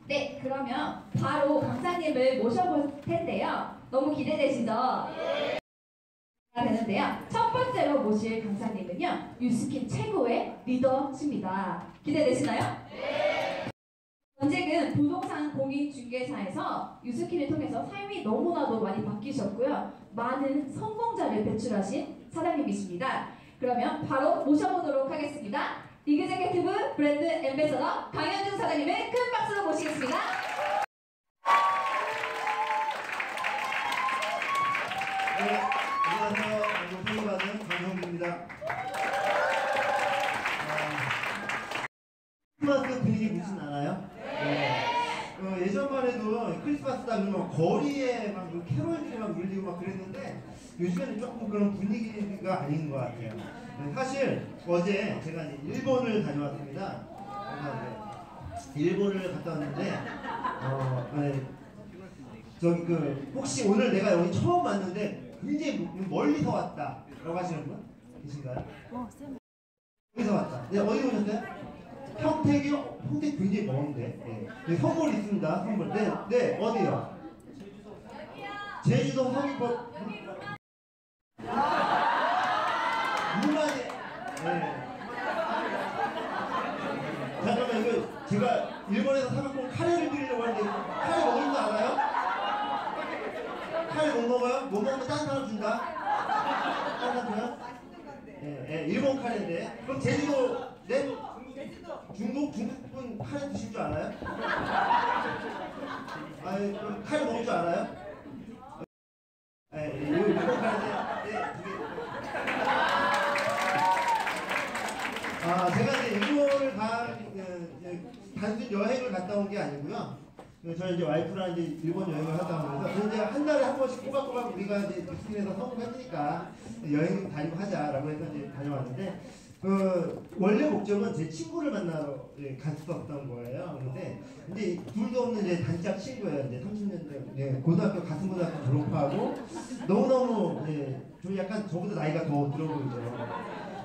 네, 그러면 바로 강사님을 모셔볼 텐데요. 너무 기대되시죠? 네. 되는데요. 첫 번째로 모실 강사님은요. 뉴스킨 최고의 리더십니다. 기대되시나요? 네. 전직은 부동산 공인중개사에서 뉴스킨을 통해서 삶이 너무나도 많이 바뀌셨고요. 많은 성공자를 배출하신 사장님이십니다. 그러면 바로 모셔보도록 하겠습니다. 이그제큐티브 브랜드 앰베서더 강현중 사장님을 큰 박수로 모시겠습니다. 네, 안녕하세요. 높이 받은 강현중입니다. 크리스마스 분위기 무슨 알아요? 네. 예전만 해도 크리스마스다 그러면 거리에 막 캐롤들이 막 울리고 막 그랬는데 요즘에는 조금 그런 분위기가 아닌 것 같아요. 네, 사실 어제 제가 이제 일본을 다녀왔습니다. 일본을 갔다 왔는데 네, 저기 혹시 오늘 내가 여기 처음 왔는데 굉장히 멀리서 왔다 라고 하시는 분 계신가요? 멀리서 왔다. 네, 어디 오셨어요? 평택이요? 평택 굉장히 먼데. 네. 네, 선물 있습니다. 선물. 네, 네, 어디요? 제주도 서귀포. 무만에. 네. 잠깐만, 이거 제가 일본에서 사갖고 카레를 드리려고 하는데 카레 먹는 거 알아요? 카레 못 먹어요? 못 먹으면 딴 사람 준다. 딴 사람 줘요? 네, 네, 일본 카레인데. 그럼 제주도, 네? 중국분 카레 드실 줄 알아요? 그럼 카레 먹을 줄 알아요? 네, 일본 카레인데, 네, 제가 이제 일본을 단순 여행을 갔다 온 게 아니고요. 저희 이제 와이프랑 이제 일본 여행을 하다 보면서 이제 한 달에 한 번씩 꼬박꼬박 우리가 이제 뉴스킨에서 성공했으니까 여행 다니고 하자라고 해서 이제 다녀왔는데 원래 목적은 제 친구를 만나러 갔었던 거예요. 그런데 이제 둘도 없는 이제 단짝 친구예요. 이제 30년 고등학교 같은 고등학교 졸업하고 너무너무 좀 약간 저보다 나이가 더 들어 보이죠.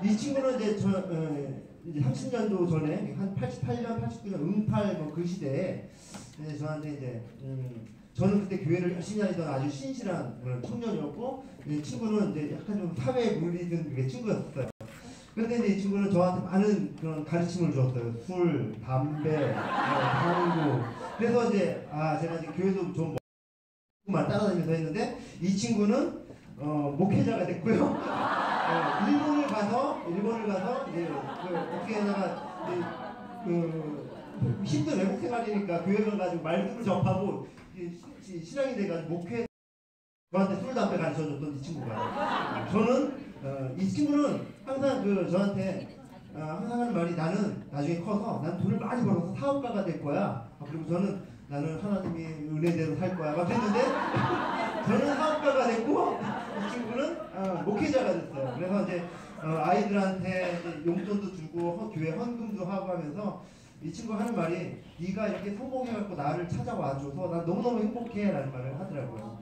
이 친구는 이제 이제 30년도 전에 한 88년, 89년 응팔 그 시대에 저한테 이제 저는 그때 교회를 열심히 다니던 아주 신실한 그런 청년이었고 이 친구는 이제 약간 좀 사회에 물리던 친구였어요. 그런데 이제 이 친구는 저한테 많은 그런 가르침을 주었어요. 술, 담배, 당구. 그래서 이제 제가 이제 교회도 좀 만 따라다니면서 했는데 이 친구는 목회자가 됐고요. 일본을 가서 이제 어떻게 하다가 힘든 외국 생활이니까 교회 가가지고 말씀을 접하고 신앙이 돼가지고 목회 저한테 술, 담배 가르쳐줬던 이 친구가. 저는 이 친구는 항상 저한테 항상 하는 말이 나는 나중에 커서 난 돈을 많이 벌어서 사업가가 될 거야. 그리고 나는 하나님이 은혜대로 살 거야. 막 했는데 저는 사업가가 됐고 이 친구는 목회자가 됐어요. 그래서 이제 아이들한테 이제 용돈도 주고 교회 헌금도 하고 하면서 이 친구가 하는 말이 네가 이렇게 성공해갖고 나를 찾아와줘서 난 너무너무 행복해 라는 말을 하더라고요.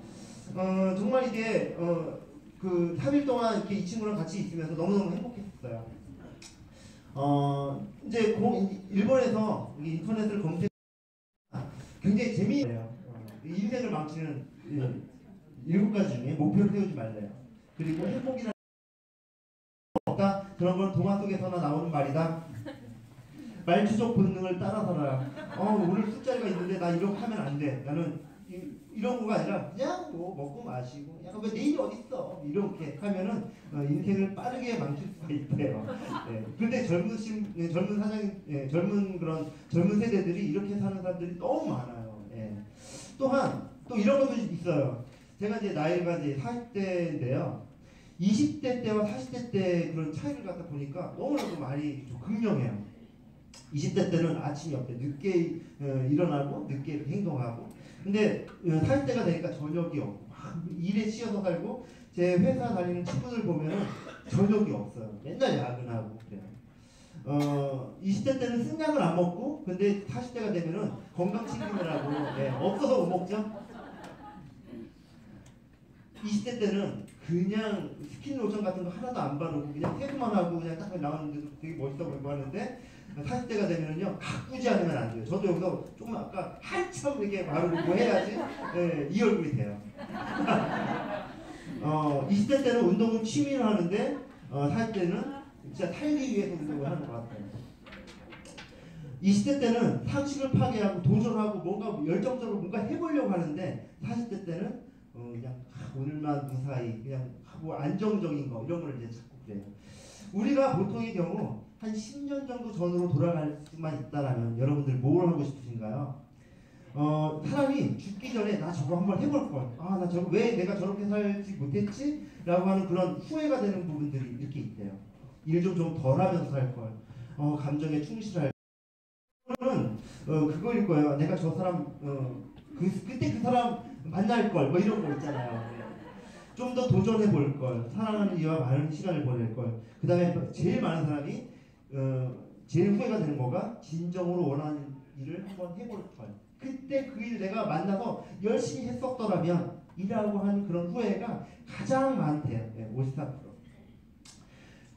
정말 이게 그 3일 동안 이렇게 이 친구랑 같이 있으면서 너무너무 행복했어요. 이제 일본에서 인터넷을 검색 굉장히 재미있어요. 인생을 망치는 7가지 중에 목표를 세우지 말래요. 그리고 행복이라는 없다. 그런 건 동화 속에서나 나오는 말이다. 말추적 본능을 따라 살아라. 오늘 술자리가 있는데 나 이렇게 하면 안 돼. 나는 이런 거가 아니라 그냥 뭐 먹고 마시고 약간 왜 내일이 어딨어 이렇게 하면은 인생을 빠르게 망칠 수가 있대요. 근데 젊은 사장님, 젊은 세대들이 이렇게 사는 사람들이 너무 많아요. 또한 또 이런 것도 있어요. 제가 이제 나이가 이제 40대인데요. 20대 때와 40대 때 그런 차이를 갖다 보니까 너무나도 많이 좀 극명해요. 20대 때는 아침이 없대. 늦게 일어나고 늦게 이렇게 행동하고. 근데 40대가 되니까 저녁이 없고 막 일에 치여서 살고 제 회사 다니는 친구들 보면은 저녁이 없어요. 맨날 야근하고 그래요. 20대 때는 쓴약을 안 먹고 근데 40대가 되면은 건강 챙기느라고 없어서 못 먹죠. 20대 때는 그냥 스킨 로션 같은 거 하나도 안 바르고 그냥 세수만 하고 그냥 딱 나왔는데도 되게 멋있어 보이고 하는데 40대가 되면은요 가꾸지 않으면 안 돼요. 저도 여기서 조금 아까 한참 이렇게 말을 뭐 해야지 이 얼굴이 돼요. 20대 때는 운동은 취미로 하는데 40대는 진짜 살기 위해서 운동을 하는 것 같아요. 20대 때는 상식을 파괴하고 도전하고 뭔가 열정적으로 뭔가 해보려고 하는데 40대 때는 그냥 오늘만 무사히 그냥 뭐 안정적인 거 이런 걸 이제 찾고 그래요. 우리가 보통의 경우 한 10년 정도 전으로 돌아갈 수만 있다라면 여러분들 뭘 하고 싶으신가요? 사람이 죽기 전에 나 저거 한번 해볼 걸. 아, 나 저거 왜 내가 저렇게 살지 못했지? 라고 하는 그런 후회가 되는 부분들이 이렇게 있대요. 일 좀 덜 하면서 살 걸. 감정에 충실할 걸. 그거일 거예요. 내가 저 사람, 그때 그 사람 만날 걸. 뭐 이런 거 있잖아요. 좀 더 도전해 볼 걸. 사랑하는 이와 많은 시간을 보낼 걸. 그 다음에 제일 많은 사람이, 제일 후회가 되는 거가 진정으로 원하는 일을 한번 해볼 걸. 그때 그 일 내가 만나서 열심히 했었더라면 이라고 하는 그런 후회가 가장 많대요. 53%.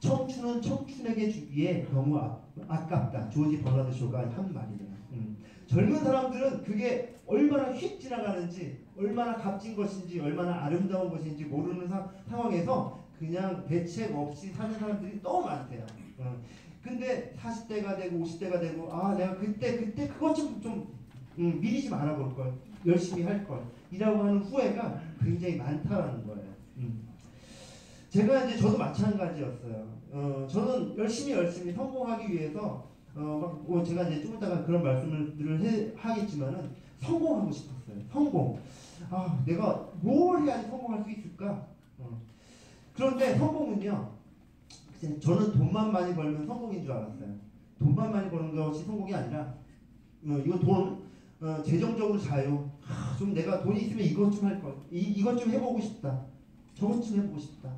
청춘은 청춘에게 주기에 너무 아깝다. 조지 버나드 쇼가 한 말이에요. 젊은 사람들은 그게 얼마나 휙 지나가는지, 얼마나 값진 것인지, 얼마나 아름다운 것인지 모르는 상황에서 그냥 대책 없이 사는 사람들이 너무 많대요. 근데 40대가 되고 50대가 되고 내가 그때 그것 좀 미리 좀 알아볼 걸, 열심히 할 걸, 이라고 하는 후회가 굉장히 많다라는 거예요. 제가 이제 저도 마찬가지였어요. 저는 열심히 성공하기 위해서 제가 이제 좀 이따가 그런 말씀을 하겠지만은 성공하고 싶었어요. 성공. 내가 뭘 해야지 성공할 수 있을까? 그런데 성공은요, 저는 돈만 많이 벌면 성공인 줄 알았어요. 돈만 많이 버는 것이 성공이 아니라 이거 돈, 재정적으로 자유. 좀 내가 돈이 있으면 이것 좀 할 걸. 이것 좀 해보고 싶다. 저것 좀 해보고 싶다.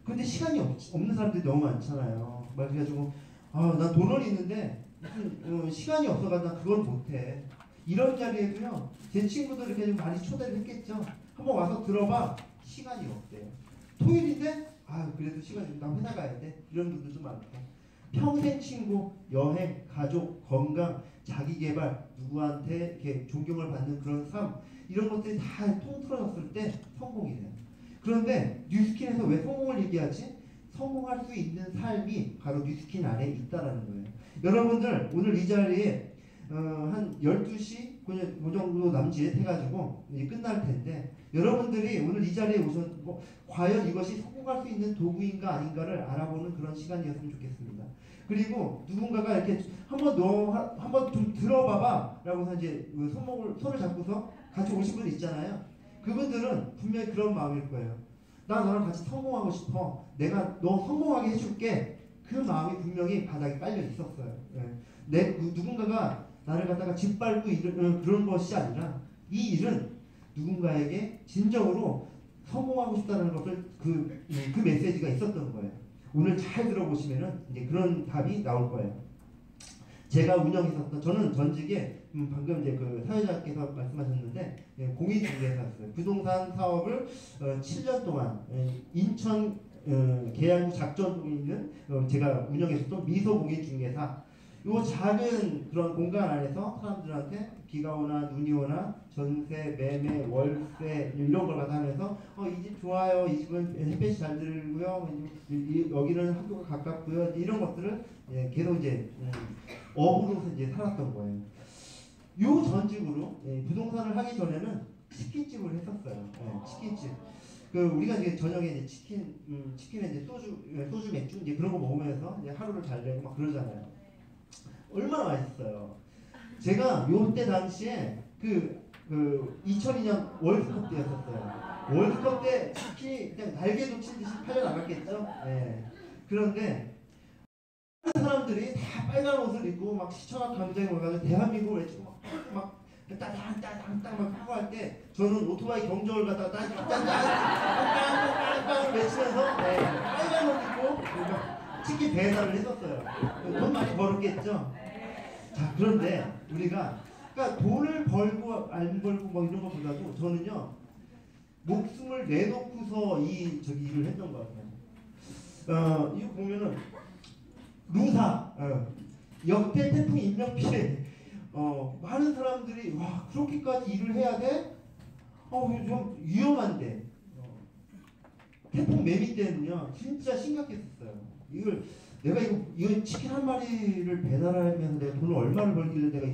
근데 시간이 없는 사람들이 너무 많잖아요. 그래가지고 나 돈은 있는데 무슨 시간이 없어가지고 나 그걸 못해. 이런 자리에도요, 제 친구들 이렇게 좀 많이 초대를 했겠죠. 한번 와서 들어봐. 시간이 없대요. 토요일인데 그래도 시간이 좀, 나 회사 가야 돼. 이런 분들 좀 많고. 평생 친구, 여행, 가족, 건강, 자기개발, 누구한테 이렇게 존경을 받는 그런 삶, 이런 것들이 다 통틀어졌을 때 성공이래요. 그런데 뉴스킨에서 왜 성공을 얘기하지? 성공할 수 있는 삶이 바로 뉴스킨 안에 있다라는 거예요. 여러분들 오늘 이 자리에 한 12시 그 정도 남짓 해가지고 이제 끝날 텐데, 여러분들이 오늘 이 자리에 오셔서 과연 이것이 성공할 수 있는 도구인가 아닌가를 알아보는 그런 시간이었으면 좋겠습니다. 그리고 누군가가 이렇게 한번 좀 들어봐봐 라고 해서 이제 손을 잡고서 같이 오신 분 있잖아요. 그분들은 분명히 그런 마음일 거예요. 나 너랑 같이 성공하고 싶어. 내가 너 성공하게 해줄게. 그 마음이 분명히 바닥에 깔려 있었어요. 누군가가 나를 갖다가 짓밟고 그런 것이 아니라, 이 일은 누군가에게 진정으로 성공하고 싶다는 것을 그 메시지가 있었던 거예요. 오늘 잘 들어보시면은 이제 그런 답이 나올 거예요. 제가 운영했었던, 저는 전직에 방금 이제 그 사회자께서 말씀하셨는데 공인중개사였어요. 부동산 사업을 7년 동안 인천 계양구 작전동에 있는 제가 운영했었던 미소공인중개사, 요 작은 그런 공간 안에서 사람들한테 비가 오나 눈이 오나 전세, 매매, 월세 이런 걸 하면서 이 집 좋아요, 이 집은 햇볕이 잘 들고요, 여기는 학교가 가깝고요, 이런 것들을 계속 이제 업으로서 이제 살았던 거예요. 요 전직으로 부동산을 하기 전에는 치킨집을 했었어요. 치킨집. 우리가 이제 저녁에 이제 치킨에 이제 소주, 맥주 이제 그런 거 먹으면서 이제 하루를 잘 내고 막 그러잖아요. 얼마나 맛있어요. 제가 요때 당시에 2002년 월드컵 때였었어요. 월드컵 때 치킨이 그냥 날개 놓친 듯이 팔려 나갔겠죠. 그런데 사람들이 다 빨간 옷을 입고 막 시청각 광장에 와가지고 대한민국을 외치고 막 따당따당 막 하고 할 때, 저는 오토바이 경적을 갖다가 땅땅땅땅땅땅 외치면서 빨간 옷 입고 치킨 배달을 했었어요. 돈 많이 벌었겠죠. 자, 그런데 우리가 그러니까 돈을 벌고 안 벌고 뭐 이런 것보다도 저는요, 목숨을 내놓고서 일을 했던 것 같아요. 이거 보면은 루사, 역대 태풍 인명 피해 많은 사람들이 와 그렇게까지 일을 해야 돼? 좀 위험한데 태풍 매미 때는요 진짜 심각했었어요. 내가 이거 치킨 한 마리를 배달하면서 내가 돈을 얼마를 벌길래 내가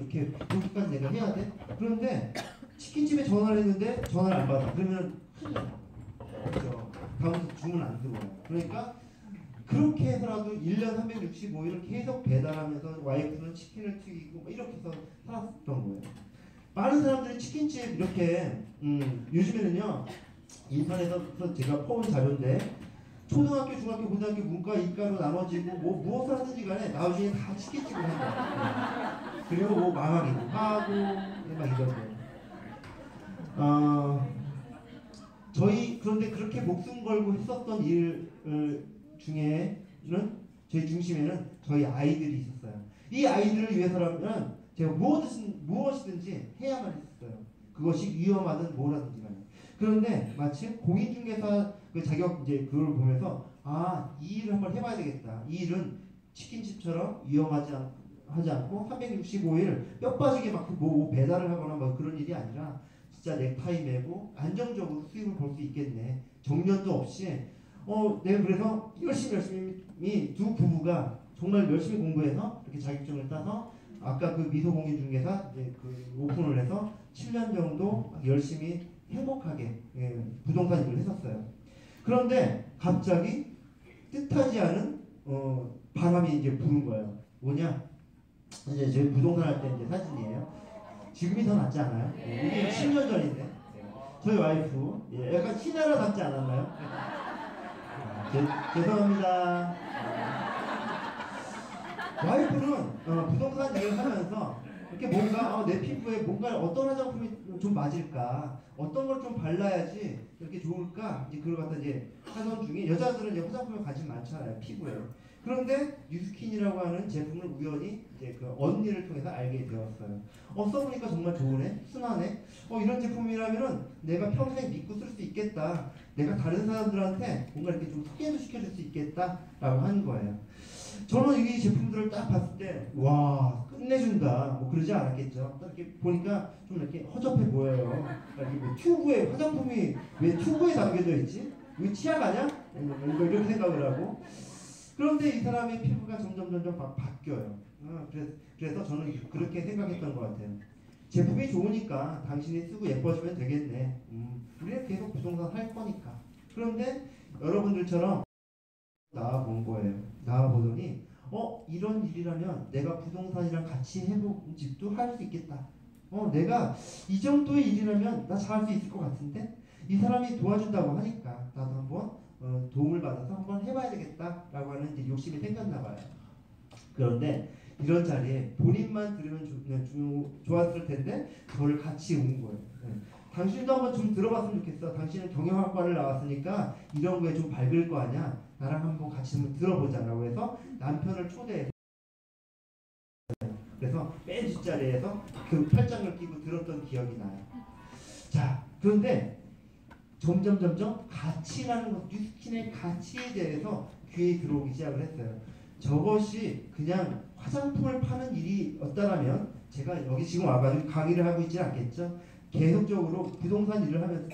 그렇게까지 내가 해야 돼? 그런데 치킨집에 전화를 했는데 전화를 안 받아. 그러면 큰일 나. 그렇죠. 다음부터 주문 안 들어와요. 그러니까 그렇게 해서라도 1년 365일을 계속 배달하면서 와이프는 치킨을 튀기고 이렇게 해서 살았던 거예요. 많은 사람들이 치킨집 이렇게 요즘에는요 인터넷에서 제가 퍼온 자료인데 초등학교, 중학교, 고등학교, 문과, 이과로 나눠지고 무엇을 하든지 간에 나중에 다 치킨집을 한다. 그리고 망하기도 하고 막 이런 거. 저희 그런데 그렇게 목숨 걸고 했었던 일 중에는 저희 중심에는 저희 아이들이 있었어요. 이 아이들을 위해서라면 제가 무엇이든지 해야만 했었어요. 그것이 위험하든 뭐라든지 간에. 그런데 마침 공인중개사 그 자격 그걸 보면서 이 일을 한번 해봐야 되겠다. 이 일은 치킨집처럼 위험하지 않고 365일 뼈 빠지게 막 배달을 하거나 뭐 그런 일이 아니라 진짜 넥타이 매고 안정적으로 수입을 벌 수 있겠네. 정년도 없이 내가 그래서 열심히 두 부부가 정말 열심히 공부해서 이렇게 자격증을 따서 아까 그 미소공인중개사 그 오픈을 해서 7년 정도 열심히 행복하게 부동산 일을 했었어요. 그런데 갑자기 뜻하지 않은 바람이 이제 부는 거예요. 뭐냐? 이제 저희 부동산 할 때 이제 사진이에요. 지금이 더 낫지 않아요? 이게 7년 전인데 저희 와이프 약간 신하라 닮지 않았나요? 죄송합니다. 와이프는 부동산 일을 하면서 이렇게 뭔가 내 피부에 뭔가 어떤 화장품이 좀 맞을까, 어떤 걸 좀 발라야지 이렇게 좋을까, 이제 그걸 갖다 이제 하던 중에 여자들은 이제 화장품에 관심 많잖아요, 피부에. 그런데 뉴스킨이라고 하는 제품을 우연히 이제 그 언니를 통해서 알게 되었어요. 써보니까 정말 좋으네, 순하네. 이런 제품이라면은 내가 평생 믿고 쓸 수 있겠다. 내가 다른 사람들한테 뭔가 이렇게 좀 소개도 시켜줄 수 있겠다라고 하는 거예요. 저는 이 제품들을 딱 봤을 때, 와, 끝내준다. 뭐 그러지 않았겠죠. 딱 이렇게 보니까 좀 이렇게 허접해 보여요. 이렇게 뭐 튜브에, 화장품이 왜 튜브에 담겨져 있지? 이거 치약 아니야? 이렇게 생각을 하고. 그런데 이 사람의 피부가 점점 바뀌어요. 그래서 저는 그렇게 생각했던 것 같아요. 제품이 좋으니까 당신이 쓰고 예뻐지면 되겠네. 우리는 계속 부동산 할 거니까. 그런데 여러분들처럼 나와본 거예요. 나와보더니 이런 일이라면 내가 부동산이랑 같이 해본 집도 할 수 있겠다. 내가 이 정도의 일이라면 나 잘할 수 있을 것 같은데 이 사람이 도와준다고 하니까 나도 한번 도움을 받아서 한번 해봐야 되겠다라고 하는 이제 욕심이 생겼나 봐요. 그런데 이런 자리에 본인만 들으면 좋았을 텐데 저를 같이 온 거예요. 당신도 한번 좀 들어봤으면 좋겠어. 당신은 경영학과를 나왔으니까 이런 거에 좀 밝을 거 아니야. 나랑 한번 같이 한번 들어보자라고 해서 남편을 초대해서 그래서 맨 뒷자리에서 그 팔짱을 끼고 들었던 기억이 나요. 자, 그런데 점점 가치라는 것, 뉴스킨의 가치에 대해서 귀에 들어오기 시작을 했어요. 저것이 그냥 화장품을 파는 일이었다라면 제가 여기 지금 와가지고 강의를 하고 있지 않겠죠. 계속적으로 부동산 일을 하면서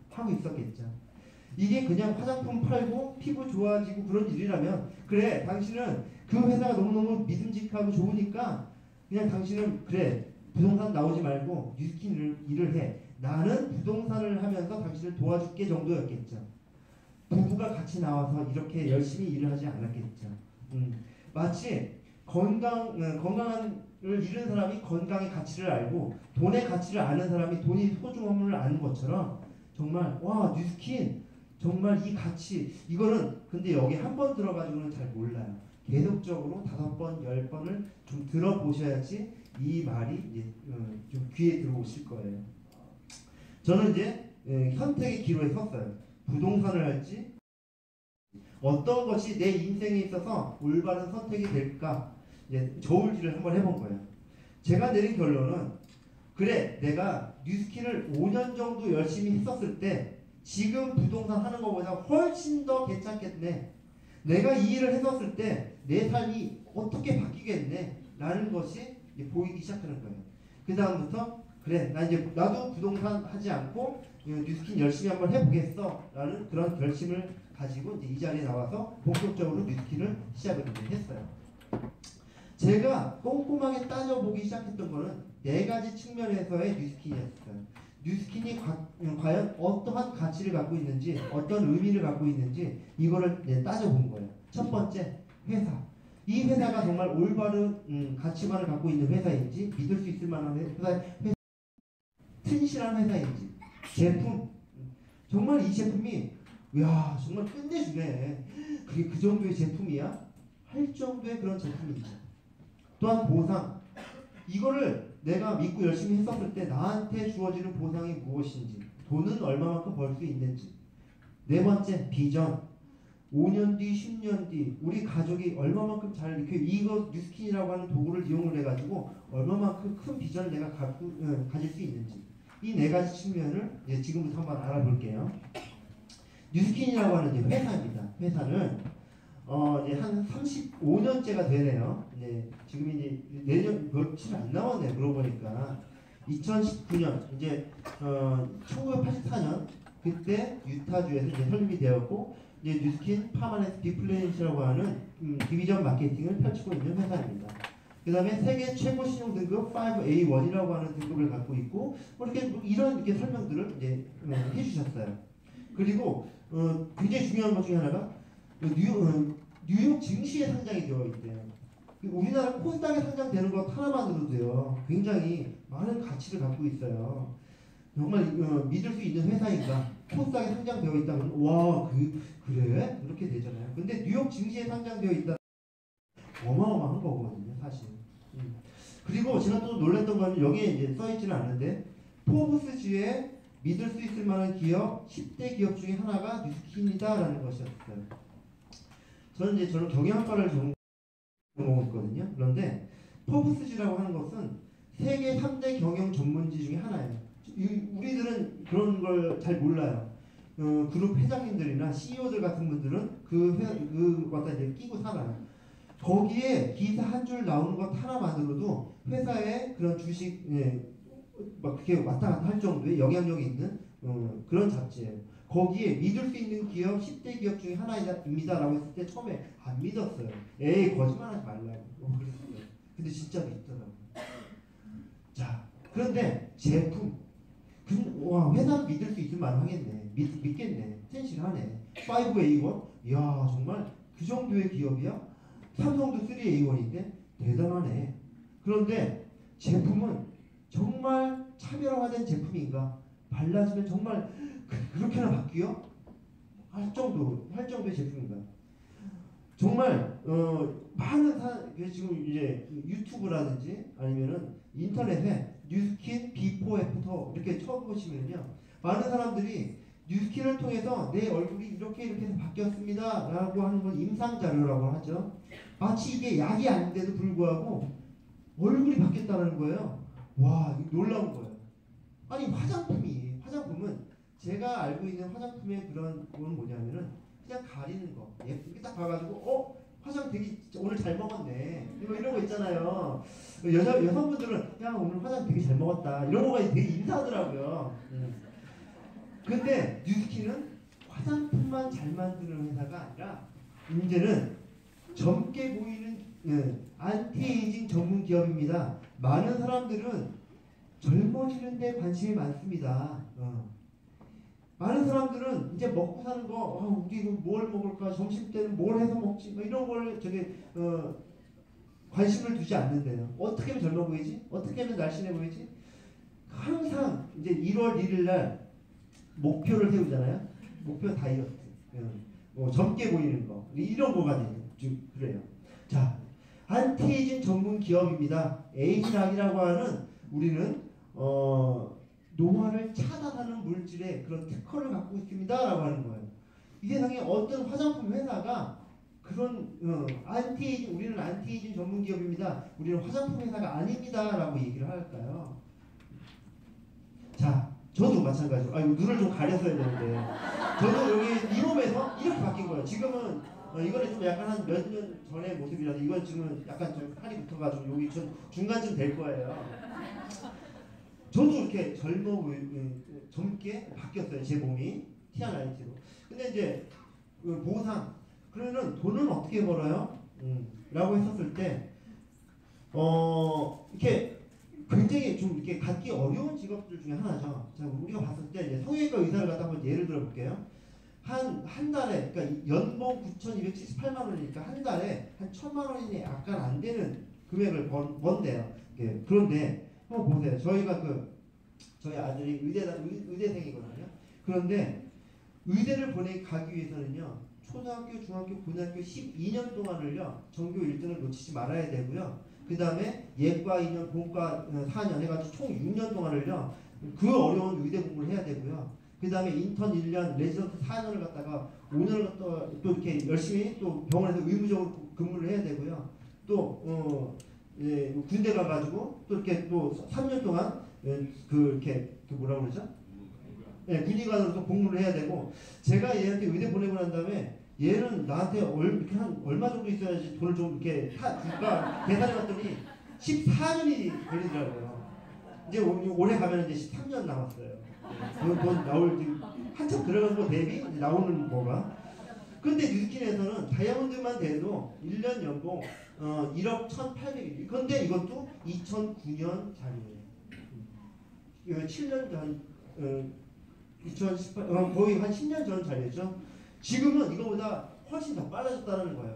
하고 있었겠죠. 이게 그냥 화장품 팔고 피부 좋아지고 그런 일이라면 그래 당신은 그 회사가 너무너무 믿음직하고 좋으니까 그냥 당신은 그래 부동산 나오지 말고 뉴스킨 일을 해. 나는 부동산을 하면서 당신을 도와줄게 정도였겠죠. 부부가 같이 나와서 이렇게 열심히 일을 하지 않았겠죠. 마치 건강을 잃은 사람이 건강의 가치를 알고 돈의 가치를 아는 사람이 돈의 소중함을 아는 것처럼 정말 와 뉴스킨 정말 이 가치 이거는 근데 여기 한 번 들어가지고는 잘 몰라요. 계속적으로 5번, 10번을 좀 들어보셔야지 이 말이 이제 좀 귀에 들어오실 거예요. 저는 이제 선택의 기로에 섰어요. 부동산을 할지 어떤 것이 내 인생에 있어서 올바른 선택이 될까 이제 저울질을 한번 해본 거예요. 제가 내린 결론은 그래 내가 뉴스킨을 5년 정도 열심히 했었을 때 지금 부동산 하는 것보다 훨씬 더 괜찮겠네. 내가 이 일을 했었을 때 내 삶이 어떻게 바뀌겠네. 라는 것이 이제 보이기 시작하는 거예요. 그 다음부터 그래 나도 부동산 하지 않고 뉴스킨 열심히 한번 해보겠어 라는 그런 결심을 가지고 이제 이 자리에 나와서 본격적으로 뉴스킨을 시작을 했어요. 제가 꼼꼼하게 따져보기 시작했던 거는 4가지 측면에서의 뉴스킨이었어요. 뉴스킨이 과연 어떠한 가치를 갖고 있는지, 어떤 의미를 갖고 있는지 이거를 따져본 거예요. 첫 번째, 회사. 이 회사가 정말 올바른 가치관을 갖고 있는 회사인지, 믿을 수 있을 만한 튼실한 회사인지, 제품. 정말 이 제품이 야 정말 끝내주네. 그게 그 정도의 제품이야? 할 정도의 그런 제품이죠. 또한 보상. 이거를 내가 믿고 열심히 했었을 때 나한테 주어지는 보상이 무엇인지, 돈은 얼마만큼 벌 수 있는지. 4번째, 비전. 5년 뒤, 10년 뒤 우리 가족이 얼마만큼 잘 이렇게 이거 뉴스킨이라고 하는 도구를 이용을 해가지고 얼마만큼 큰 비전을 내가 가질 수 있는지. 이 4가지 측면을 이제 지금부터 한번 알아볼게요. 뉴스킨이라고 하는 이제 회사입니다. 회사는 이제 한 35년째가 되네요. 이제 지금 이제 내년 며칠 안 남았네. 그러고 보니까 2019년 이제 1984년 그때 유타주에서 이제 설립이 되었고 이제 뉴스킨 파마네스 디플레이션이라고 하는 디비전 마케팅을 펼치고 있는 회사입니다. 그 다음에 세계 최고 신용 등급 5A1이라고 하는 등급을 갖고 있고 이렇게 설명들을 이제 해주셨어요. 그리고 굉장히 중요한 것 중에 하나가 뉴욕 증시에 상장이 되어 있대요. 우리나라 코스닥에 상장되는 것 하나만으로도요 굉장히 많은 가치를 갖고 있어요. 정말 믿을 수 있는 회사인가? 코스닥에 상장되어 있다면 와 그래? 이렇게 되잖아요. 근데 뉴욕 증시에 상장되어 있다 어마어마한 거거든요 사실. 그리고 제가 또 놀랐던 건 여기에 이제 써있지는 않는데 포브스지에 믿을 수 있을 만한 기업 10대 기업 중에 하나가 뉴스킨이다라는 것이었어요. 저는 경영학과를 전공했거든요. 그런데 포브스지라고 하는 것은 세계 3대 경영 전문지 중에 하나예요. 우리들은 그런 걸 잘 몰라요. 그룹 회장님들이나 CEO들 같은 분들은 그것다 이제 끼고 살아요. 거기에 기사 한 줄 나오는 것 하나만으로도 회사의 그런 주식 막 그렇게 왔다 갔다 할 정도의 영향력이 있는 그런 잡지예요. 거기에 믿을 수 있는 기업 10대 기업 중에 하나입니다 라고 했을 때 처음에 안 믿었어요. 에이 거짓말하지 말라고 그랬어요. 근데 진짜 믿더라고요. 자 그런데 제품 와 회사는 믿을 수 있을 만하겠네. 믿겠네. 튼실하네. 5A1 이야 정말 그 정도의 기업이야? 삼성도 3A1인데 대단하네. 그런데 제품은 정말 차별화된 제품인가? 발라주면 정말 그렇게나 바뀌어? 할 정도의 제품인가? 정말 많은 지금 이제 유튜브라든지 아니면은 인터넷에 뉴스킨 비포 애프터 이렇게 쳐보시면요 많은 사람들이 뉴스킨을 통해서 내 얼굴이 이렇게 해서 바뀌었습니다 라고 하는 건 임상자료라고 하죠. 마치 이게 약이 아닌데도 불구하고 얼굴이 바뀌었다는 거예요. 와 놀라운 거예요. 아니 화장품은 제가 알고 있는 화장품의 그런 건 뭐냐면은 그냥 가리는 거 예쁘게 딱 봐가지고 화장 되게 오늘 잘 먹었네 이런 거 있잖아요. 여성분들은 야 오늘 화장 되게 잘 먹었다 이런 거가 되게 인사하더라고요. 근데 뉴스킨은 화장품만 잘 만드는 회사가 아니라 이제는 젊게 보이는 안티에이징 전문 기업입니다. 많은 사람들은 젊어지는 데 관심이 많습니다. 많은 사람들은 이제 먹고 사는 거 우리 뭘 먹을까 점심 때는 뭘 해서 먹지 뭐 이런 걸 관심을 두지 않는데요. 어떻게 하면 젊어 보이지? 어떻게 하면 날씬해 보이지? 항상 이제 1월 1일 날 목표를 세우잖아요. 목표 다이어트, 뭐 젊게 보이는 거 이런 거가 좀 그래요. 자, 안티에이징 전문 기업입니다. 에이지락이라고 하는 우리는 노화를 차단하는 물질의 그런 특허를 갖고 있습니다라고 하는 거예요. 이 세상에 어떤 화장품 회사가 그런 안티에이징 우리는 안티에이징 전문 기업입니다. 우리는 화장품 회사가 아닙니다라고 얘기를 할까요? 자, 저도 마찬가지로 눈을 좀 가렸어야 되는데 저도 여기 이홈에서 이렇게 바뀐 거예요. 지금은 이거는 좀 약간 한 몇 년 전의 모습이라서 이건 지금 약간 좀 살이 붙어가지고 여기 중간쯤 될 거예요. 저도 이렇게 젊게 바뀌었어요. 제 몸이 티아나이트로. 근데 이제 보상 그러면은 돈은 어떻게 벌어요? 라고 했었을 때 이렇게 굉장히 좀 이렇게 갖기 어려운 직업들 중에 하나죠. 자, 우리가 봤을 때 이제 성형외과 의사를 갖다 한번 예를 들어볼게요. 한 달에 그러니까 연봉 9,278만 원이니까 한 달에 한 1,000만 원이 약간 안 되는 금액을 번대요. 그런데 한번 보세요. 저희 아들이 의대생이거든요. 그런데 의대를 가기 위해서는요. 초등학교, 중학교, 고등학교 12년 동안을요. 전교 1등을 놓치지 말아야 되고요. 그 다음에 예과 2년, 본과 4년 해가지고 총 6년 동안을요. 그 어려운 의대 공부를 해야 되고요. 그 다음에 인턴 1년, 레지던트 4년을 갖다가 5년을 갖다가 또 이렇게 열심히 또 병원에서 의무적으로 근무를 해야 되고요. 또 군대 가가지고 또 이렇게 또 3년 동안 이렇게 뭐라 그러죠? 군의관으로서 복무를 해야 되고 제가 얘한테 의대 보내고 난 다음에 얘는 나한테 이렇게 한 얼마 정도 있어야지 돈을 좀 이렇게 줄까 계산해봤더니 14년이 걸리더라고요. 이제 올해 가면 이제 13년 남았어요. 돈 나올 한참 들어간 거 대비 나오는 거가. 근데 뉴스킨에서는 다이아몬드만 돼도 1년 연봉 1억 1,800일. 근데 이것도 2009년 자료예요. 7년 전 2018 거의 한 10년 전 자료죠. 지금은 이거보다 훨씬 더 빨라졌다는 거예요.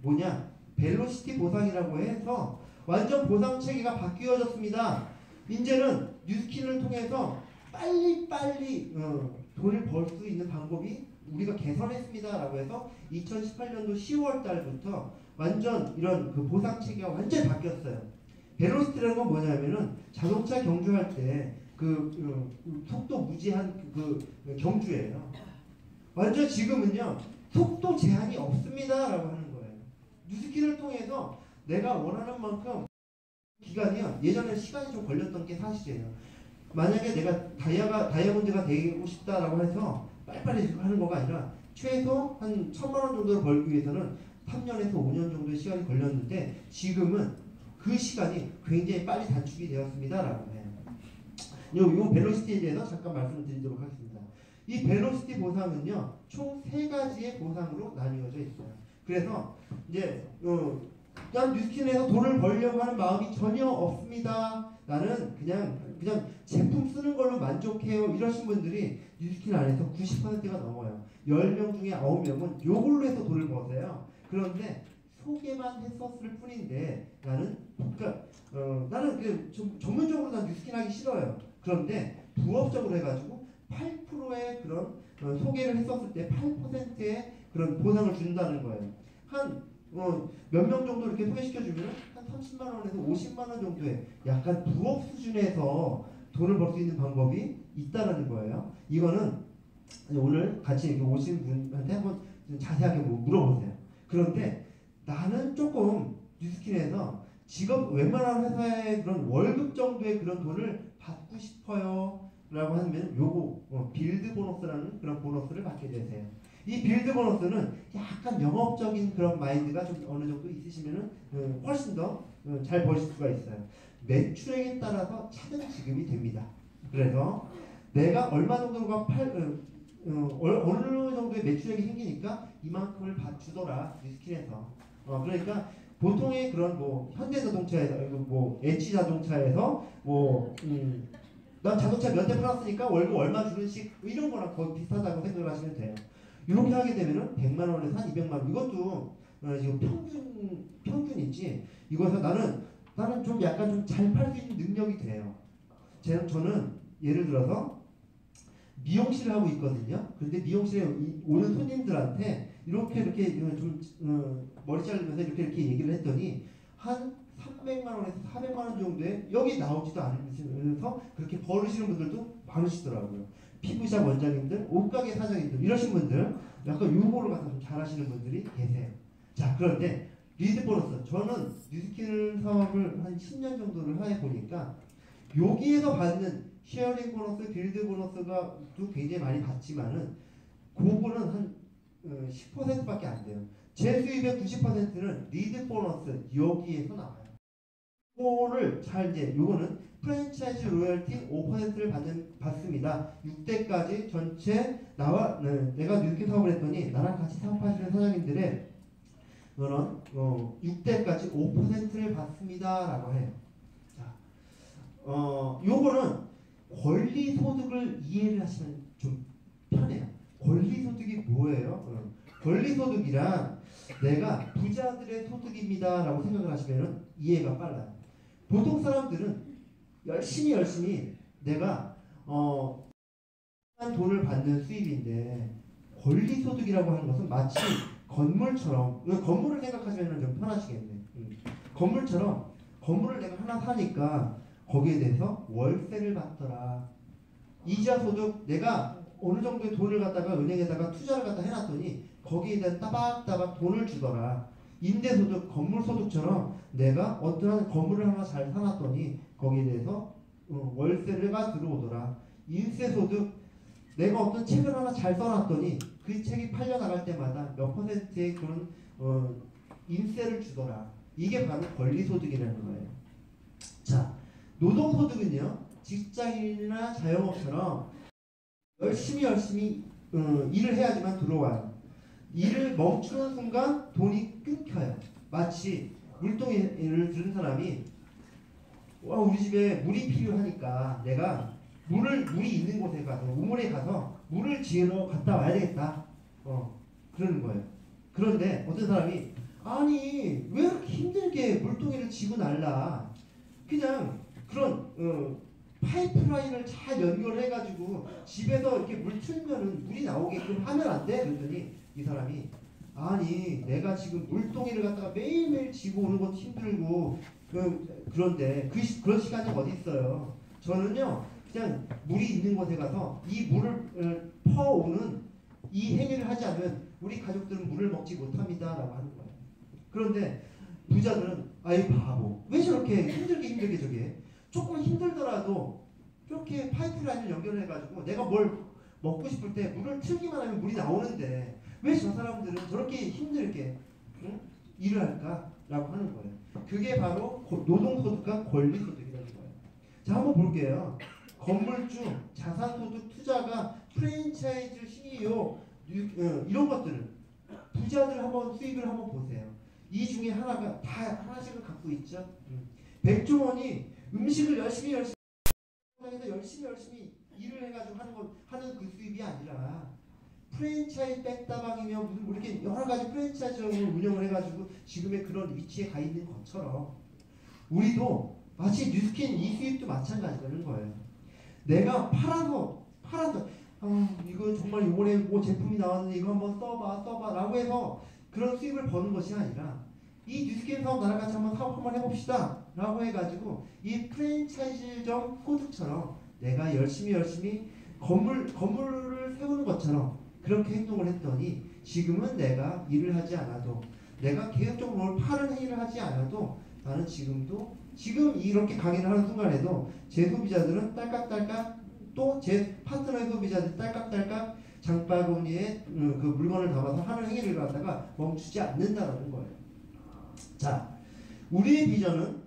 뭐냐? 벨로시티 보상이라고 해서 완전 보상 체계가 바뀌어졌습니다. 이제는 뉴스킨을 통해서 빨리 돈을 벌 수 있는 방법이 우리가 개선했습니다라고 해서 2018년도 10월 달부터 완전 이런 그 보상 체계가 완전히 바뀌었어요. 벨로시티라는 건 뭐냐면은 자동차 경주할 때 속도 무제한 경주예요. 완전 지금은요 속도 제한이 없습니다라고 하는 거예요. 뉴스킨을 통해서 내가 원하는 만큼 기간이요. 예전에 시간이 좀 걸렸던 게 사실이에요. 만약에 내가 다이아몬드가 되고 싶다라고 해서 빨리빨리 하는 거가 아니라 최소 한 1,000만 원 정도를 벌기 위해서는 3년에서 5년 정도의 시간이 걸렸는데 지금은 그 시간이 굉장히 빨리 단축이 되었습니다라고 해요. 요 벨로시티에 대해서 잠깐 말씀을 드리도록 하겠습니다. 이 벨로시티 보상은요 총 3가지의 보상으로 나뉘어져 있어요. 그래서 이제 난 뉴스킨에서 돈을 벌려고 하는 마음이 전혀 없습니다. 나는 그냥 제품 쓰는 걸로 만족해요. 이러신 분들이 뉴스킨 안에서 90%가 넘어요. 10명 중에 9명은 요걸로 해서 돈을 버세요. 그런데 소개만 했었을 뿐인데 나는 좀 전문적으로 난 뉴스킨 하기 싫어요. 그런데 부업적으로 해가지고 8%의 그런 소개를 했었을 때 8%의 그런 보상을 준다는 거예요. 몇 명 정도 이렇게 소개시켜주면 한 30만 원에서 50만 원 정도의 약간 부업 수준에서 돈을 벌 수 있는 방법이 있다는 거예요. 이거는 오늘 같이 이렇게 오신 분한테 한번 자세하게 물어보세요. 그런데 나는 조금 뉴스킨에서 웬만한 회사의 그런 월급 정도의 그런 돈을 받고 싶어요. 라고 하면 요거 빌드 보너스라는 그런 보너스를 받게 되세요. 이 빌드 보너스는 약간 영업적인 그런 마인드가 좀 어느 정도 있으시면은 훨씬 더 잘 버실 수가 있어요. 매출액에 따라서 차등 지급이 됩니다. 그래서 내가 얼마 정도가 어느 정도의 매출액이 생기니까 이만큼을 주더라 뉴스킨에서. 그러니까 보통의 그런 현대자동차에서 H자동차에서 난 자동차 몇 대 팔았으니까 월급 얼마 주는식 이런 거랑 거의 비슷하다고 생각을 하시면 돼요. 이렇게 하게 되면은 100만 원에서 한 200만 원 이것도 지금 평균이지. 이거에서 나는 좀 약간 좀 잘 팔 수 있는 능력이 돼요. 저는 예를 들어서 미용실을 하고 있거든요. 그런데 미용실에 오는 손님들한테 이렇게 좀 머리 자르면서 이렇게 얘기를 했더니 한 300만 원에서 400만 원 정도에 여기 나오지도 않으면서 그렇게 벌으시는 분들도 많으시더라고요. 피부샵 원장님들, 옷가게 사장님들 이러신 분들 약간 요거를 갖다 좀 잘하시는 분들이 계세요. 자, 그런데 리드 보너스 저는 뉴스킨 사업을 한 10년 정도를 해보니까 여기에서 받는 쉐어링 보너스, 빌드 보너스가 또 굉장히 많이 받지만은 그거는 한 10%밖에 안 돼요. 제 수입의 90%는 리드 보너스 여기에서 나와요. 이거를 잘 이제 요거는 프랜차이즈 로열티 5%를 받습니다. 6대까지 전체 나와 내가 뉴스킨 사업을 했더니 나랑 같이 사업하시는 사장님들의 그런 6대까지 5%를 받습니다라고 해요. 자, 요거는 권리 소득을 이해를 하시면 좀 편해요. 권리 소득이 뭐예요? 권리 소득이란 내가 부자들의 소득입니다라고 생각을 하시면 이해가 빨라요. 보통 사람들은 열심히 내가 돈을 받는 수입인데 권리 소득이라고 하는 것은 마치 건물처럼 건물을 생각하시면 좀 편하시겠네. 건물처럼 건물을 내가 하나 사니까 거기에 대해서 월세를 받더라. 이자 소득 내가 어느 정도의 돈을 갖다가 은행에다가 투자를 갖다 해놨더니 거기에 대한 따박따박 돈을 주더라. 임대소득, 건물소득처럼 내가 어떠한 건물을 하나 잘 사놨더니 거기에 대해서 월세가 들어오더라. 인세소득, 내가 어떤 책을 하나 잘 써놨더니 그 책이 팔려나갈 때마다 몇 퍼센트의 그런 인세를 주더라. 이게 바로 권리소득이라는 거예요. 자, 노동소득은요, 직장인이나 자영업처럼 열심히 일을 해야지만 들어와요. 일을 멈추는 순간 돈이 끊겨요. 마치 물동이를 들은 사람이 우리 집에 물이 필요하니까 내가 물이 있는 곳에 가서 우물에 가서 물을 지으러 갔다 와야 되겠다. 그러는 거예요. 그런데 어떤 사람이 아니 왜 이렇게 힘들게 물동이를 지고 날라. 그냥 그런 파이프라인을 잘 연결해가지고 집에서 이렇게 물 틀면은 물이 나오게끔 하면 안 돼? 그랬더니 이 사람이 아니 내가 지금 물동이를 갖다가 매일매일 지고 오는 것도 힘들고 그런데 그런 시간이 어디 있어요? 저는요 그냥 물이 있는 곳에 가서 이 물을 퍼오는 이 행위를 하지 않으면 우리 가족들은 물을 먹지 못합니다라고 하는 거예요. 그런데 부자들은 아이 바보 왜 저렇게 힘들게 저게 조금 힘들더라도 저렇게 파이프라인을 연결해가지고 내가 뭘 먹고 싶을 때 물을 틀기만 하면 물이 나오는데 왜 저 사람들은 저렇게 힘들게 일을 할까라고 하는 거예요. 그게 바로 노동소득과 권리소득이라는 거예요. 자 한번 볼게요. 건물주, 자산소득, 투자가 프랜차이즈, CEO 이런 것들은 부자들 한번 수입을 한번 보세요. 이 중에 하나가 다 하나씩은 갖고 있죠. 백종원이 음식을 열심히 해서 열심히 일을 해가지고 하는 그 수입이 아니라 프랜차이즈 백다방이며 무슨 뭐 이렇게 여러 가지 프랜차이즈를 운영을 해가지고 지금의 그런 위치에 가 있는 것처럼 우리도 마치 뉴스킨 이 수입도 마찬가지라는 거예요. 내가 팔아서 이거 정말 이번에 뭐 제품이 나왔는데 이거 한번 써봐 라고 해서 그런 수입을 버는 것이 아니라 이 뉴스킨 사업 나랑 같이 사업 한번 해봅시다 라고 해가지고 이 프랜차이즈적 소득처럼 내가 열심히 건물을 세우는 것처럼 그렇게 행동을 했더니 지금은 내가 일을 하지 않아도 내가 계획적으로 뭘 파는 행위를 하지 않아도 나는 지금 이렇게 강의를 하는 순간에도 제 소비자들은 딸깍딸깍 또 제 파트너의 소비자들 딸깍딸깍 장바구니에 그 물건을 담아서 하는 행위를 갖다가 멈추지 않는다는 거예요. 자, 우리의 비전은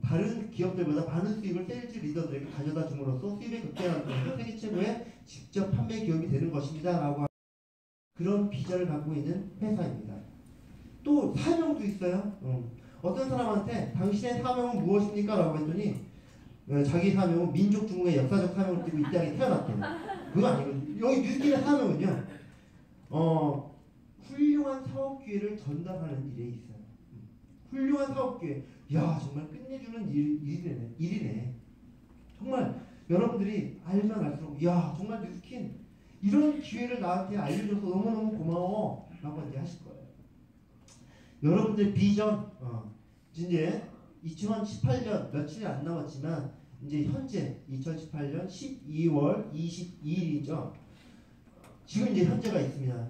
다른 기업들보다 많은 수익을 세일즈 리더들에게 가져다 줌으로써 수입의 극대화를 통해서 세계 최고의 직접 판매 기업이 되는 것입니다. 라고 그런 비전을 갖고 있는 회사입니다. 또 사명도 있어요. 어떤 사람한테 당신의 사명은 무엇입니까? 라고 했더니 자기 사명은 민족 중흥의 역사적 사명을 띠고 이 땅에 태어났대요. 그거 아니거든요. 여기 뉴스킨의 사명은요. 훌륭한 사업 기회를 전달하는 일에 있어요. 훌륭한 사업 기회. 야 정말 끝내주는 일이네. 정말 여러분들이 알면 알수록 야 정말 뉴스킨 이런 기회를 나한테 알려줘서 너무너무 고마워 라고 이제 하실 거예요. 여러분들 비전 이제 2018년 며칠이 안 남았지만 이제 현재 2018년 12월 22일이죠. 지금 이제 현재가 있습니다.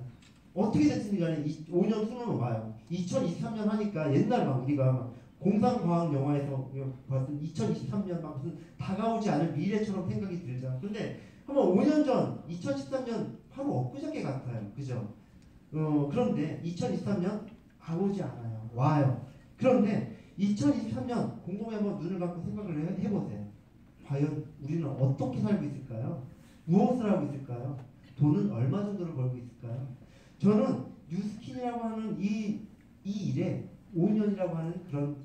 어떻게 됐습니까? 5년 후는 와요. 2023년 하니까 옛날 막 우리가 공상과학 영화에서 봤던 2023년 막 무슨 다가오지 않을 미래처럼 생각이 들죠. 근데 한번 5년 전 2013년 바로 엊그저께 같아요. 그죠? 그런데 2023년 오지 않아요. 와요. 그런데 2023년 곰곰이 한번 눈을 감고 생각을 해보세요. 과연 우리는 어떻게 살고 있을까요? 무엇을 하고 있을까요? 돈은 얼마 정도를 벌고 있을까요? 저는 뉴스킨이라고 하는 이 일에 5년이라고 하는 그런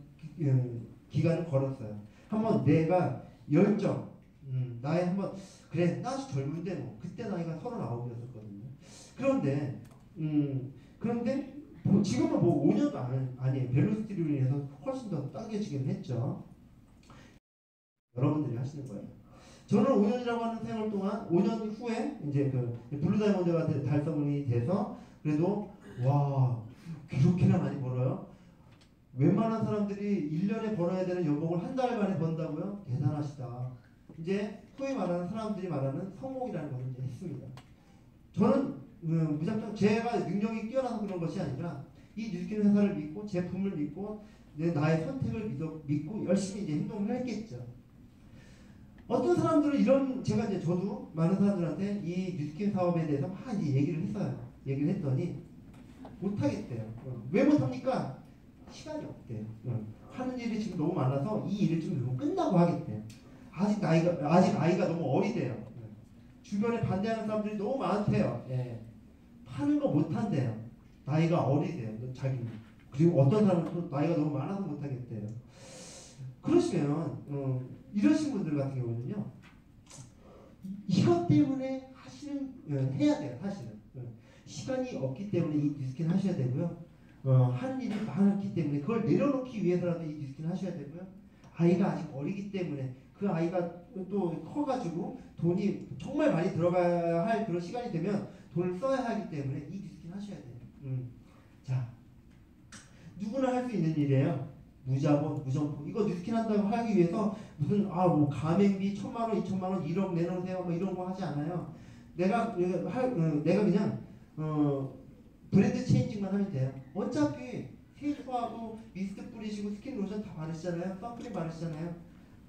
기간을 걸었어요. 한번 내가 열정, 나의 한번 그래 나 아직 젊은데 뭐 그때 나이가 39이었거든요. 그런데 지금은 뭐 5년도 아니에요. 벨로시티로 인해서 훨씬 더 당겨지긴 했죠. 여러분들이 하시는 거예요. 저는 5년이라고 하는 세월 동안 5년 후에 이제 그 블루다이몬드가 달성이 돼서 그래도 와 그렇게나 많이 벌어요? 웬만한 사람들이 1년에 벌어야 되는 연봉을 한 달 만에 번다고요? 대단하시다. 이제 소위 말하는 사람들이 말하는 성공이라는 것을 이제 했습니다. 저는 무작정 제가 능력이 뛰어나서 그런 것이 아니라 이 뉴스킨 회사를 믿고 제품을 믿고 나의 선택을 믿고 열심히 이제 행동을 했겠죠. 어떤 사람들은 이런 제가 이제 저도 많은 사람들한테 이 뉴스킨 사업에 대해서 많이 얘기를 했어요. 얘기를 했더니 못하겠대요. 왜 못합니까? 시간이 없대요. 하는 일이 지금 너무 많아서 이 일을 좀 끝나고 하겠대요. 아직 나이가 너무 어리대요. 주변에 반대하는 사람들이 너무 많대요. 예. 하는 거 못한대요. 나이가 어리대요. 자기는. 그리고 어떤 사람은 또 나이가 너무 많아서 못하겠대요. 그러시면 이러신 분들 같은 경우는요. 이것 때문에 해야 돼요. 사실은. 시간이 없기 때문에 이 뉴스킨 하셔야 되고요. 하는 일이 많기 때문에 그걸 내려놓기 위해서라도 이 뉴스킨 하셔야 되고요. 아이가 아직 어리기 때문에 그 아이가 또 커가지고 돈이 정말 많이 들어가야 할 그런 시간이 되면 돈을 써야 하기 때문에 이 뉴스킨 하셔야 돼요. 자, 누구나 할 수 있는 일이에요. 무자본, 무점포. 이거 뉴스킨 한다고 하기 위해서 무슨 뭐 가맹비 1,000만 원, 2,000만 원, 1억 내놓으세요. 뭐 이런 거 하지 않아요. 내가 그냥 브랜드 체인징만 하면 돼요. 어차피 세수하고 미스트 뿌리시고 스킨 로션 다 바르시잖아요. 선크림 바르시잖아요.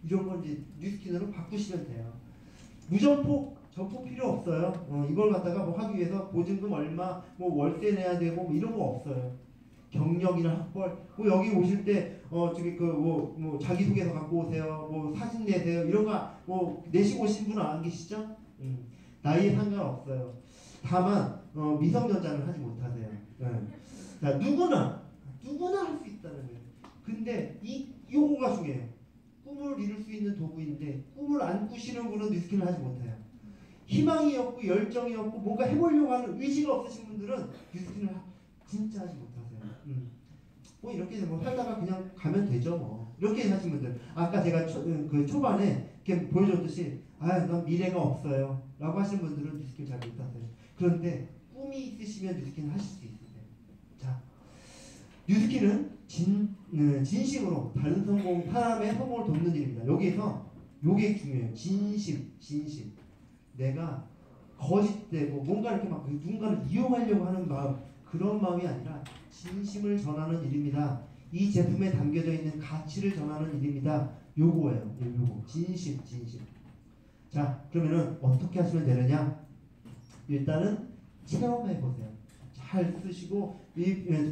이런 건 이제 뉴스킨으로 바꾸시면 돼요. 무점포 점포 필요 없어요. 이걸 갖다가 뭐 하기 위해서 보증금 얼마, 뭐 월세 내야 되고 뭐 이런 거 없어요. 경력이나 학벌, 뭐 여기 오실 때 저기 뭐 자기소개서 갖고 오세요. 뭐 사진 내세요. 이런 거 뭐 내시고 오신 분은 안 계시죠? 나이에 상관없어요. 다만 미성년자는 하지 못하세요. 자, 누구나 할 수 있다는 거예요. 근데 요거가 중요해요. 꿈을 이룰 수 있는 도구인데 꿈을 안 꾸시는 분은 뉴스킨을 하지 못해요. 희망이 없고 열정이 없고 뭔가 해보려고 하는 의지가 없으신 분들은 뉴스킨을 진짜 하지 못하세요. 뭐 이렇게 뭐 살다가 그냥 가면 되죠 뭐. 이렇게 하신 분들, 아까 제가 초반에 이렇게 보여줬듯이 난 미래가 없어요 라고 하시는 분들은 뉴스킨 잘 못하세요. 그런데 꿈이 있으시면 뉴스킨 하실 수 있어요. 자, 뉴스킨은 진심으로 다른 사람의 성공을 돕는 일입니다. 여기에서 요게 중요해요. 진심. 내가 거짓되고 뭔가 이렇게 막 누군가를 이용하려고 하는 마음, 그런 마음이 아니라 진심을 전하는 일입니다. 이 제품에 담겨져 있는 가치를 전하는 일입니다. 요거예요. 요거. 진심. 자, 그러면은 어떻게 하시면 되느냐? 일단은 체험해 보세요. 잘 쓰시고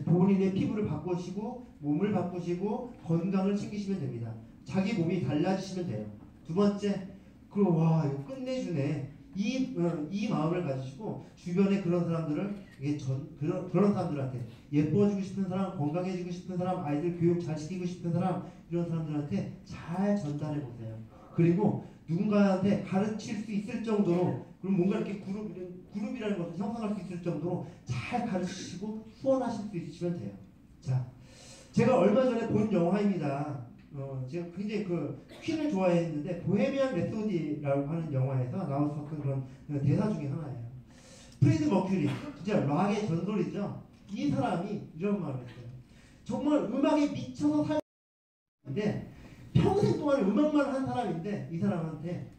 본인의 피부를 바꾸시고 몸을 바꾸시고 건강을 챙기시면 됩니다. 자기 몸이 달라지시면 돼요. 두 번째, 와 이거 끝내주네. 이 마음을 가지시고 주변에 그런 사람들을 그런 사람들한테 예뻐지고 싶은 사람, 건강해지고 싶은 사람, 아이들 교육 잘 시키고 싶은 사람, 이런 사람들한테 잘 전달해 보세요. 그리고 누군가한테 가르칠 수 있을 정도로, 그리고 뭔가 이렇게 그룹이라는 것을 형성할 수 있을 정도로 잘 가르치시고 후원하실 수 있으시면 돼요. 자, 제가 얼마 전에 본 영화입니다. 제가 굉장히 퀸을 좋아했는데 보헤미안 랩소디라고 하는 영화에서 나왔었던 그런 대사 중에 하나예요. 프레드 머큐리, 진짜 락의 전설이죠. 이 사람이 이런 말을 했어요. 정말 음악에 미쳐서 살는데 평생 동안 음악만 한 사람인데 이 사람한테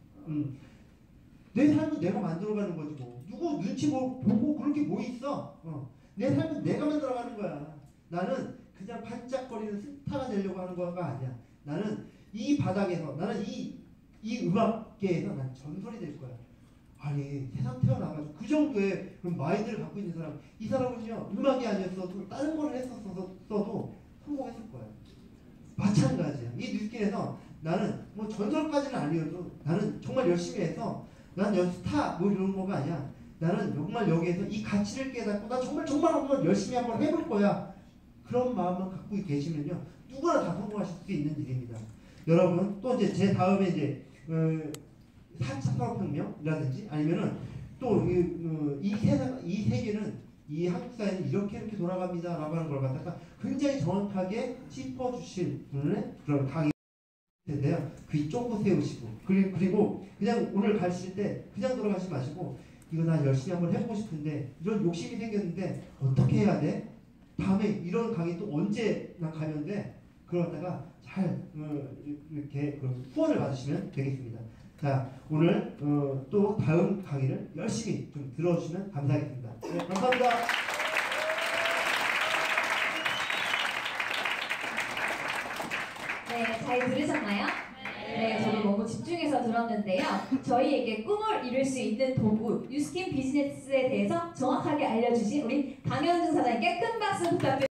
내 삶은 내가 만들어가는 거지 뭐. 누구 눈치 보고 그런 게 뭐 있어. 내 삶은 내가 만들어가는 거야. 나는 그냥 반짝거리는 스타가 되려고 하는 거가 아니야. 나는 이 바닥에서, 나는 이 음악계에서 난 전설이 될 거야. 아니 세상 태어나가지고 그 정도의 그런 마인드를 갖고 있는 사람, 이 사람은요 음악이 아니었어도 다른 걸 했었어도 성공했을 거예요. 마찬가지야. 이 뉴스킨에서 나는 뭐 전설까지는 아니어도 나는 정말 열심히 해서 난 스타 뭐 이런 거가 아니야. 나는 정말 여기에서 이 가치를 깨닫고 나 정말 한번 열심히 한번 해볼 거야. 그런 마음만 갖고 계시면요 누구나 다 성공하실 수 있는 일입니다. 여러분 또 이제 제 다음에 이제 4차 산업혁명이라든지 아니면은 또 이 세계는 이 한국 사회는 이렇게 돌아갑니다라고 하는 걸 갖다가 굉장히 정확하게 짚어주실 분의 그런 강의 텐데요. 귀 쫑긋 세우시고 그리고 그냥 오늘 가실 때 그냥 돌아가지 마시고 이거 나 열심히 한번 해보고 싶은데 이런 욕심이 생겼는데 어떻게 해야 돼? 다음에 이런 강의 또 언제 나 가면 돼? 그러다가 잘 이렇게 후원을 받으시면 되겠습니다. 자 오늘 또 다음 강의를 열심히 좀 들어주시면 감사하겠습니다. 네, 감사합니다. 네, 잘 들으셨나요? 네, 저도 너무 집중해서 들었는데요. 저희에게 꿈을 이룰 수 있는 도구, 뉴스킨 비즈니스에 대해서 정확하게 알려주신 우리 강현중 사장님께 큰 박수 부탁드립니다.